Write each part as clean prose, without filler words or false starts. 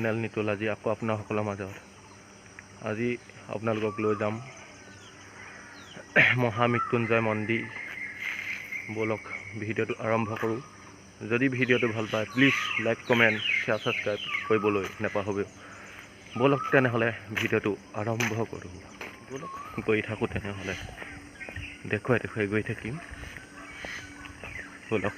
N.l Nitul আজি আকৌ আপোনাসকলৰ মাজত আজি আপোনালোকক লৈ যাম মহামৃত্যুঞ্জয় মন্দিৰ। বলক ভিডিঅ'টো আৰম্ভ কৰোঁ। যদি ভিডিঅ'টো ভাল পায় please like comment share subscribe কৰিবলৈ নাপাহৰিব। বলক তেনেহ'লে ভিডিঅ'টো আৰম্ভ কৰোঁ। বলক গৈ থাকোঁ, তেনেহ'লে দেখুৱাই গৈ থাকিম। বলক।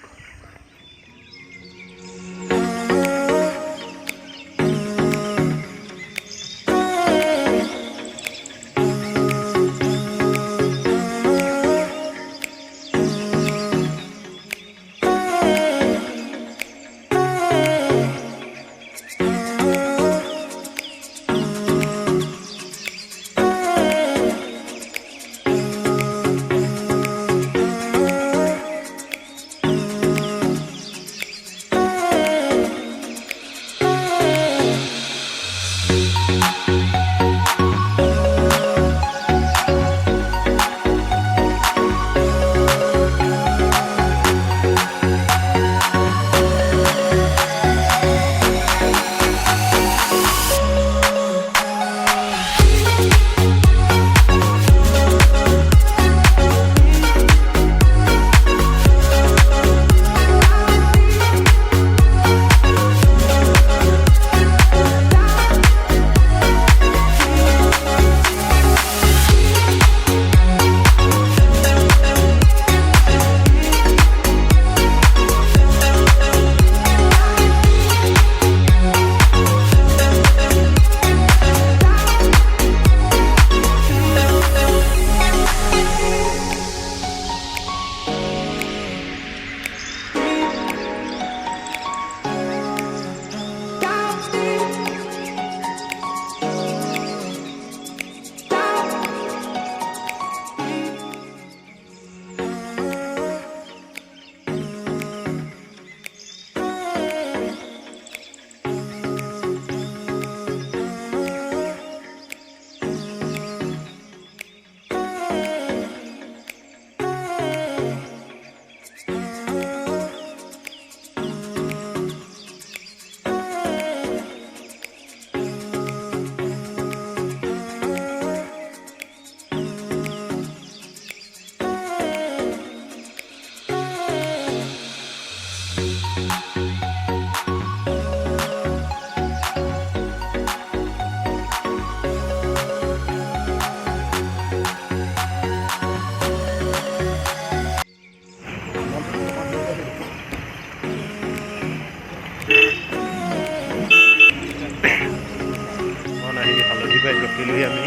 হালধিবাৰী ৰখিলোঁহি আমি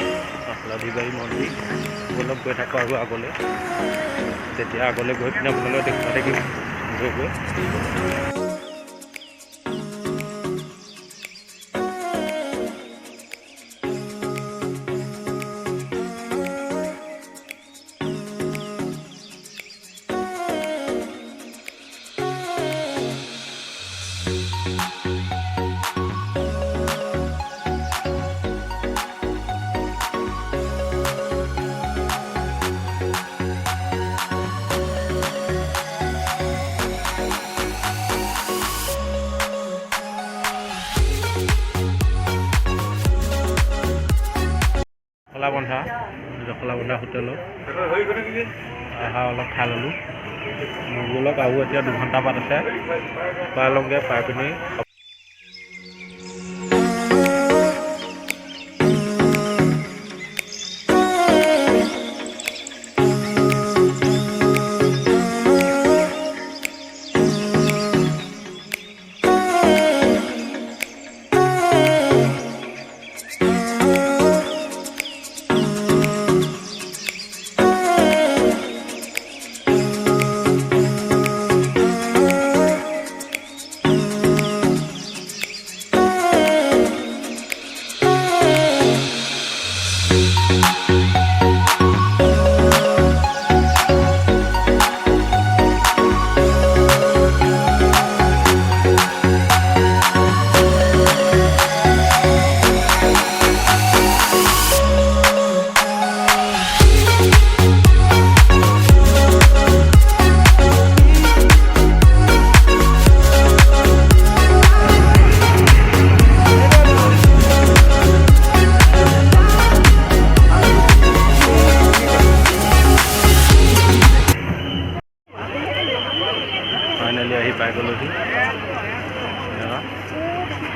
হালধিবাৰী মন্দিৰ। বলক গৈ থাকোঁ আৰু আগলৈ, তেতিয়া আগলৈ গৈ পিনে আপোনালোকে দেখুৱাই থাকিম গৈ। জখলাবন্ধা হোটেলত অহা অলপ খাই ল'লোঁ। বলক আৰু এতিয়া 2 ঘণ্টা বাট আছে, পাই লওঁগৈ। পাই পিনি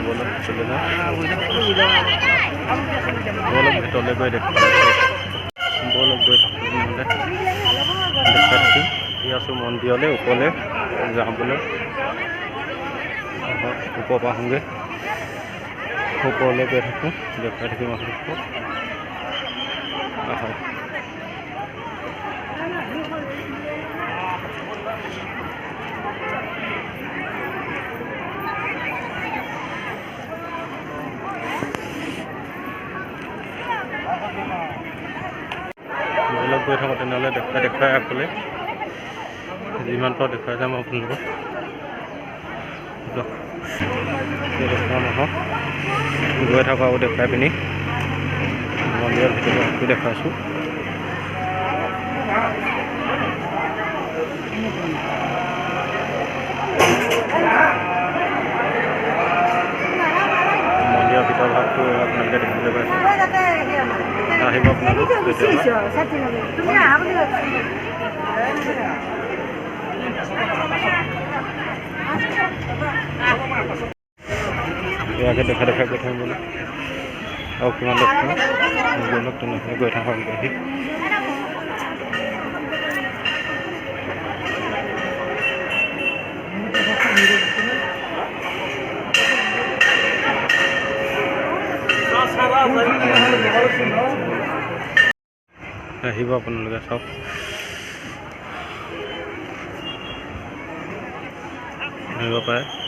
বলক ভিতৰলৈ যাওঁ বলক ভিতৰলৈ গৈ দেখুৱাই বলক গৈ নহ'লে দেখাই থাকিম ই আছোঁ মন্দিৰলৈ ওপৰলৈ যাবলৈ ওপৰৰ পৰা আহোঁগৈ ওপৰলৈ গৈ থাকোঁ দেখাই থাকিম আপোনালোকক আহক বলক গৈ থাকোঁ তেনেহ'লে দেখাই আগলৈ যিমান পাৰোঁ দেখুৱাই যাম আপোনালোকক দেখুৱাম আহক গৈ থাকোঁ আৰু দেখুৱাই পিনি মন্দিৰৰ ভিতৰত দেখাইছোঁ মন্দিৰৰ ভিতৰ ভাগটো আপোনালোকে দেখিবলৈ পাইছে আহিব আপোনালোক ইয়াকে দেখা গৈ থাকিম বোলো আৰু কিমান দেখাম বলক তেনেকৈ গৈ থাকক আহি আহিব আপোনালোকে চাওক আহিব পাৰে